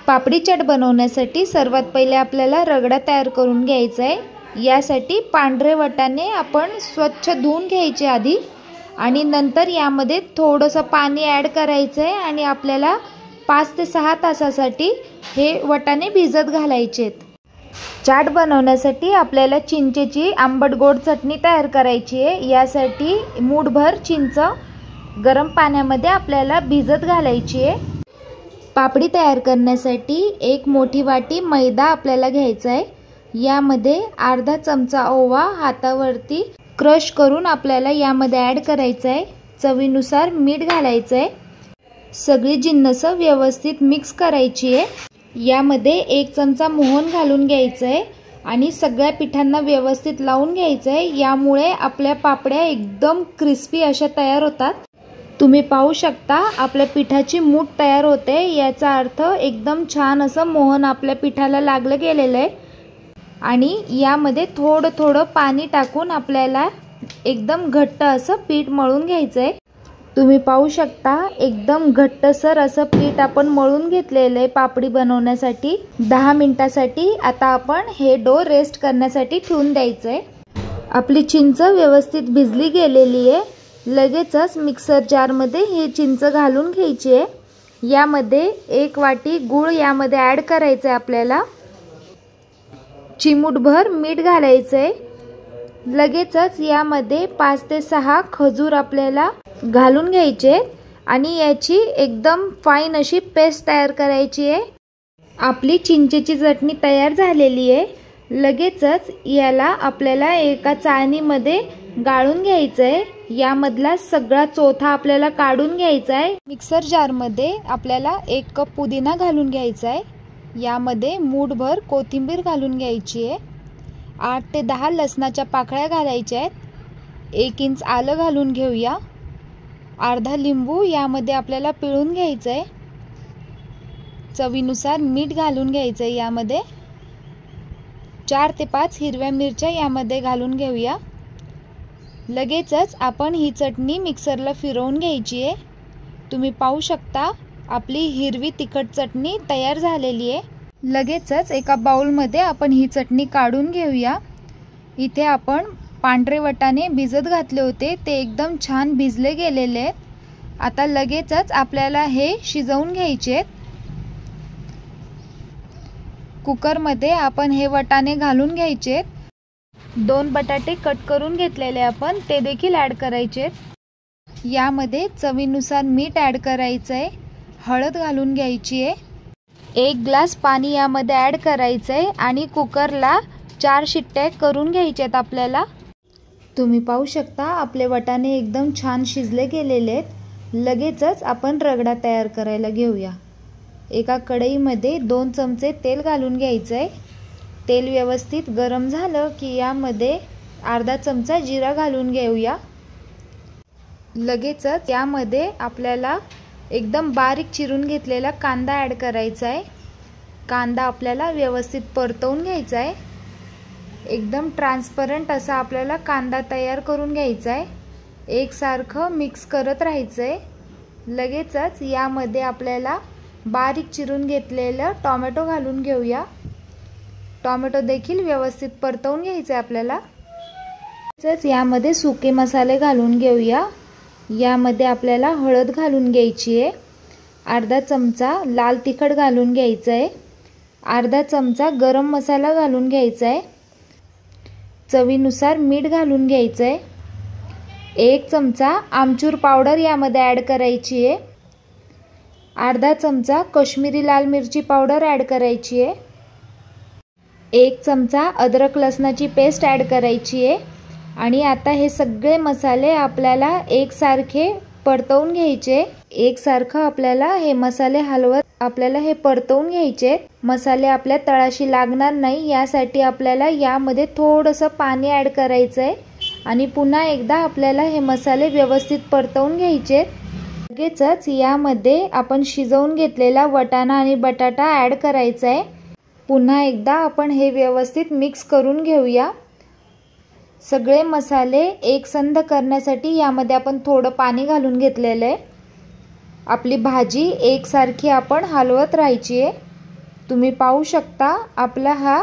पापडी चाट बनवण्यासाठी सर्वात पहिले आपल्याला रगडा तयार करून घ्यायचा आहे। यासाठी पांढरे वाटाणे आपण स्वच्छ धुवून घ्यायचे आधी आणि नंतर यामध्ये थोडंसं पाणी ॲड करायचं आहे आणि आपल्याला 5 ते 6 तासासाठी हे वाटाणे भिजत घालायचे आहेत। चाट बनवण्यासाठी आपल्याला चिंचेची आंबट गोड चटणी तयार करायची आहे। यासाठी मूठभर चिंच गरम पाण्यामध्ये आपल्याला भिजत घालायची आहे। पापडी तयार करण्यासाठी एक मोठी वाटी मैदा आपल्याला घ्यायचा आहे। यामध्ये अर्धा चमचा ओवा हातावरती क्रश करून आपल्याला यामध्ये ॲड करायचा आहे। चवीनुसार मीठ घालायचं आहे। सगळी जिन्नस व्यवस्थित मिक्स करायची आहे। यामध्ये 1 चमचा मोहन घालून घ्यायचं आहे आणि सगळ्या पिठांना व्यवस्थित लावून घ्यायचं आहे। यामुळे आपल्या पापड्या एकदम क्रिस्पी अशा तयार होतात। तुम्ही पाहू शकता आपल्या पिठाची मूठ तयार होते। याचा अर्थ एकदम छान असं मोहन आपल्या पिठाला लागलं गेलेलं आहे आणि यामध्ये थोडं थोडं पाणी टाकून आपल्याला एकदम घट्ट असं पीठ मळून घ्यायचं आहे। तुम्ही पाहू शकता एकदम घट्टसर असं पीठ आपण मळून घेतलेलं आहे पापडी बनवण्यासाठी। 10 मिनिटासाठी आता आपण हे डो रेस्ट करण्यासाठी ठेवून द्यायचं आहे। आपली चिंच व्यवस्थित भिजली गेलेली आहे। लगेचच मिक्सर जारमध्ये हे चिंच घालून घ्यायची आहे। यामध्ये 1 वाटी गूळ यामध्ये ॲड करायचं आहे आपल्याला। चिमूटभर मीठ घालायचं आहे। लगेचच यामध्ये 5 ते 6 खजूर आपल्याला घालून घ्यायचे आणि याची एकदम फाईन अशी पेस्ट तयार करायची आहे। आपली चिंचेची चटणी तयार झालेली आहे। लगेचच याला आपल्याला एका चाळणीमध्ये गाळून घ्यायचं आहे। यामधला सगळा चोथा आपल्याला काढून घ्यायचा आहे। मिक्सर जारमध्ये आपल्याला 1 कप पुदिना घालून घ्यायचा आहे। यामध्ये मूठभर कोथिंबीर घालून घ्यायची आहे। 8 ते 10 लसणाच्या पाकळ्या घालायच्या आहेत। 1 इंच आलं घालून घेऊया। अर्धा लिंबू यामध्ये आपल्याला पिळून घ्यायचं आहे। चवीनुसार मीठ घालून घ्यायचं आहे। यामध्ये 4 ते 5 हिरव्या मिरच्या यामध्ये घालून घेऊया। लगेचच आपण ही चटणी मिक्सरला फिरवून घ्यायची आहे। तुम्ही पाहू शकता आपली हिरवी तिखट चटणी तयार झालेली आहे। लगेचच एका बाउलमध्ये आपण ही चटणी काढून घेऊया। इथे आपण पांढरे वाटाणे भिजत घातले होते, ते एकदम छान भिजले गेलेले आहेत। आता लगेचच आपल्याला हे शिजवून घ्यायचे आहेत। कुकरमध्ये आपण हे वाटाणे घालून घ्यायचे आहेत। 2 बटाटे कट करून घेतलेले आपण ते देखील ॲड करायचे आहेत। यामध्ये चवीनुसार मीठ ॲड करायचं आहे। हळद घालून घ्यायची आहे। 1 ग्लास पाणी यामध्ये ॲड करायचं आहे आणि कुकरला 4 शिट्ट्या करून घ्यायच्या आहेत आपल्याला। तुम्ही पाहू शकता आपले वाटाणे एकदम छान शिजले गेलेले आहेत। लगेचच आपण रगडा तयार करायला घेऊया। एका कढईमध्ये 2 चमचे तेल घालून घ्यायचं आहे। तेल व्यवस्थित गरम झालं की यामध्ये अर्धा चमचा जिरा घालून घेऊया। लगेचच यामध्ये आपल्याला एकदम बारीक चिरून घेतलेला कांदा ॲड करायचा आहे। कांदा आपल्याला व्यवस्थित परतवून घ्यायचा आहे। एकदम ट्रान्सपरंट असा आपल्याला कांदा तयार करून घ्यायचा आहे। एकसारखं मिक्स करत राहायचं आहे। लगेचच यामध्ये आपल्याला बारीक चिरून घेतलेलं टोमॅटो घालून घेऊया। टोमॅटो देखील व्यवस्थित परतवून घ्यायचे आपल्याला। तसेच यामध्ये सुके मसाले घालून घेऊया। यामध्ये आपल्याला हळद घालून घ्यायची आहे। अर्धा चमचा लाल तिखट घालून घ्यायचं आहे। अर्धा चमचा गरम मसाला घालून घ्यायचा आहे। चवीनुसार मीठ घालून घ्यायचं आहे। 1 चमचा आमचूर पावडर यामध्ये ॲड करायची आहे। अर्धा चमचा काश्मीरी लाल मिरची पावडर ॲड करायची आहे। 1 चमचा अद्रक लसणाची पेस्ट ॲड करायची आहे आणि आता हे सगळे मसाले आपल्याला एकसारखे परतवून घ्यायचे। एकसारखं आपल्याला हे मसाले हलवत आपल्याला हे परतवून घ्यायचे। मसाले आपल्या तळाशी लागणार नाही यासाठी आपल्याला यामध्ये थोडंसं पाणी ॲड करायचं आहे आणि पुन्हा एकदा आपल्याला हे मसाले व्यवस्थित परतवून घ्यायचे। लगेचच यामध्ये आपण शिजवून घेतलेला वाटाणा आणि बटाटा ॲड करायचा आहे। पुन्हा एकदा आपण हे व्यवस्थित मिक्स करून घेऊया। सगळे मसाले एकसंध करण्यासाठी यामध्ये आपण थोडं पाणी घालून घेतलेलं आहे। आपली भाजी एकसारखी आपण हलवत राहायची आहे। तुम्ही पाहू शकता आपला हा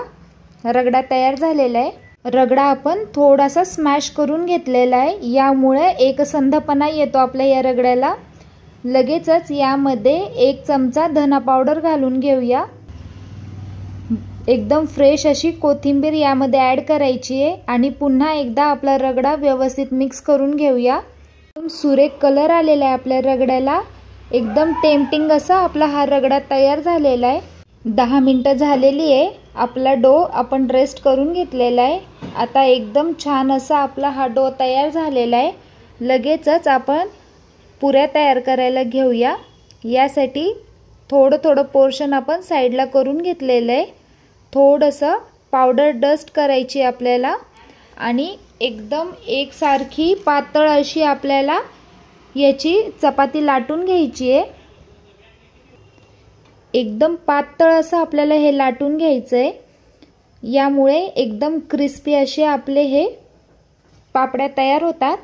रगडा तयार झालेला आहे। रगडा आपण थोडासा स्मॅश करून घेतलेला आहे, यामुळे एकसंधपणा येतो आपल्या या रगड्याला। लगेचच यामध्ये 1 चमचा धना पावडर घालून घेऊया। एकदम फ्रेश अशी कोथिंबीर यामध्ये ॲड करायची आहे आणि पुन्हा एकदा आपला रगडा व्यवस्थित मिक्स करून घेऊया। सुरेख कलर आलेला आहे आपल्या रगड्याला। एकदम टेम्पटिंग असा आपला हा रगडा तयार झालेला आहे। 10 मिनिटं झालेली आहे। आपला डो आपण रेस्ट करून घेतलेला आहे। आता एकदम छान असा आपला हा डो तयार झालेला आहे। लगेचच आपण पुऱ्या तयार करायला घेऊया। यासाठी थोडं पोर्शन आपण साईडला करून घेतलेलं आहे। थोडंसं पावडर डस्ट करायची आपल्याला आणि एकदम एकसारखी पातळ अशी आपल्याला याची चपाती लाटून घ्यायची आहे। एकदम पातळ असं आपल्याला हे लाटून घ्यायचं आहे। यामुळे एकदम क्रिस्पी असे आपले हे पापड्या तयार होतात।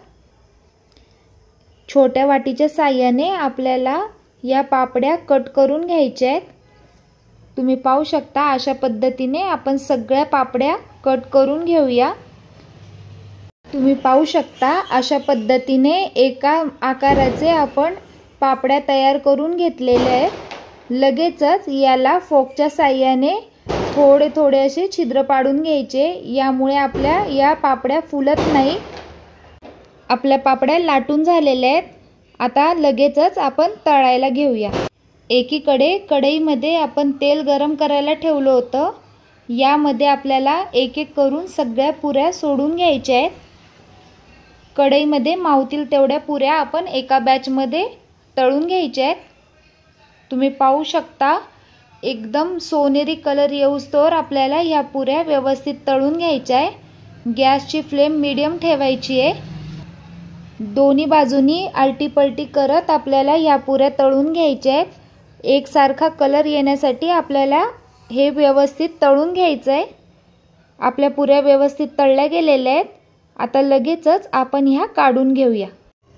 छोट्या वाटीच्या साहाय्याने आपल्याला या पापड्या कट करून घ्यायच्या आहेत। तुम्ही पाहू शकता अशा पद्धतीने आपण सगळ्या पापड्या कट करून घेऊया। तुम्ही पाहू शकता अशा पद्धतीने एका आकाराचे आपण पापड्या तयार करून घेतलेले आहेत। लगेचच याला फोकच्या साहाय्याने थोडे असे छिद्र पाडून घ्यायचे, यामुळे आपल्या या पापड्या फुलत नाही। आपल्या पापड्या लाटून झालेल्या आहेत। आता लगेचच आपण तळायला घेऊया। एकीकडे कढईमध्ये आपण तेल गरम करायला ठेवलं होतं। यामध्ये आपल्याला एक करून सगळ्या पुऱ्या सोडून घ्यायच्या आहेत। कढईमध्ये मावतील तेवढ्या पुऱ्या आपण एका बॅचमध्ये तळून घ्यायच्या आहेत। तुम्ही पाहू शकता एकदम सोनेरी कलर येऊस्तोवर आपल्याला ह्या पुऱ्या व्यवस्थित तळून घ्यायच्या आहे। गॅसची फ्लेम मीडियम ठेवायची आहे। दोन्ही बाजूनी आलटी-पलटी करत आपल्याला ह्या पुऱ्या तळून घ्यायच्या आहेत। एकसारखा कलर येण्यासाठी आपल्याला हे व्यवस्थित तळून घ्यायचं आहे। आपल्या पुऱ्या व्यवस्थित तळल्या गेलेल्या आहेत। आता लगेचच आपण ह्या काढून घेऊया।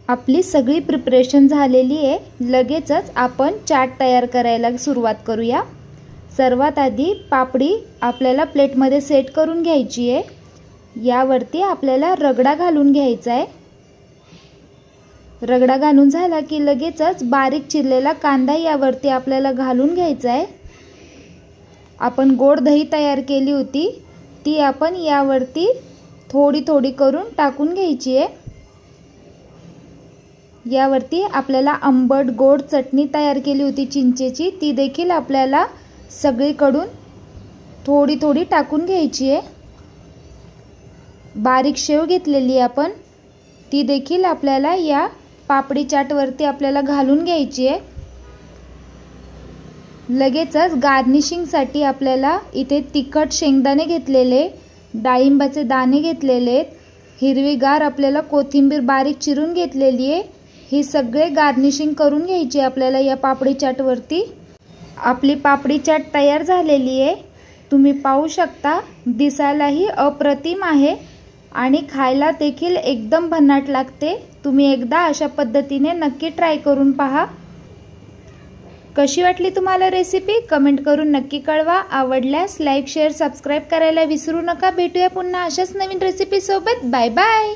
आपली सगळी प्रिपरेशन झालेली आहे। लगेचच आपण चाट तयार करायला सुरुवात करूया। सर्वात आधी पापडी आपल्याला प्लेटमध्ये सेट करून घ्यायची आहे। यावरती आपल्याला रगडा घालून घ्यायचा आहे। रगडा घालून झाला की लगेचच बारीक चिरलेला कांदा यावरती आपल्याला घालून घ्यायचा आहे। आपण गोड दही तयार केली होती ती आपण यावरती थोडी करून टाकून घ्यायची आहे। यावरती आपल्याला आंबट गोड चटणी तयार केली होती चिंचेची, ती देखील आपल्याला सगळीकडून थोडी टाकून घ्यायची आहे। बारीक शेव घेतलेली आपण, ती देखील आपल्याला या पापडी चाटवरती आपल्याला घालून घ्यायची आहे। लगेचच गार्निशिंगसाठी आपल्याला इथे तिखट शेंगदाणे घेतलेले, डाळिंबाचे दाणे घेतलेले, हिरवीगार आपल्याला कोथिंबीर बारीक चिरून घेतलेली आहे। ही सगळे गार्निशिंग करून घ्यायची आपल्याला या पापडी चाटवरती। आपली पापडी चाट तयार झालेली आहे। तुम्ही पाहू शकता दिसायलाही अप्रतिम आहे आणि खायला देखील एकदम भन्नाट लागते। तुम्ही एकदा अशा पद्धतीने नक्की ट्राय करून पहा। कशी वाटली तुम्हाला रेसिपी कमेंट करून नक्की कळवा। आवडल्यास लाईक शेअर सबस्क्राईब करायला विसरू नका। भेटूया पुन्हा अशाच नवीन रेसिपी सोबत। Bye bye.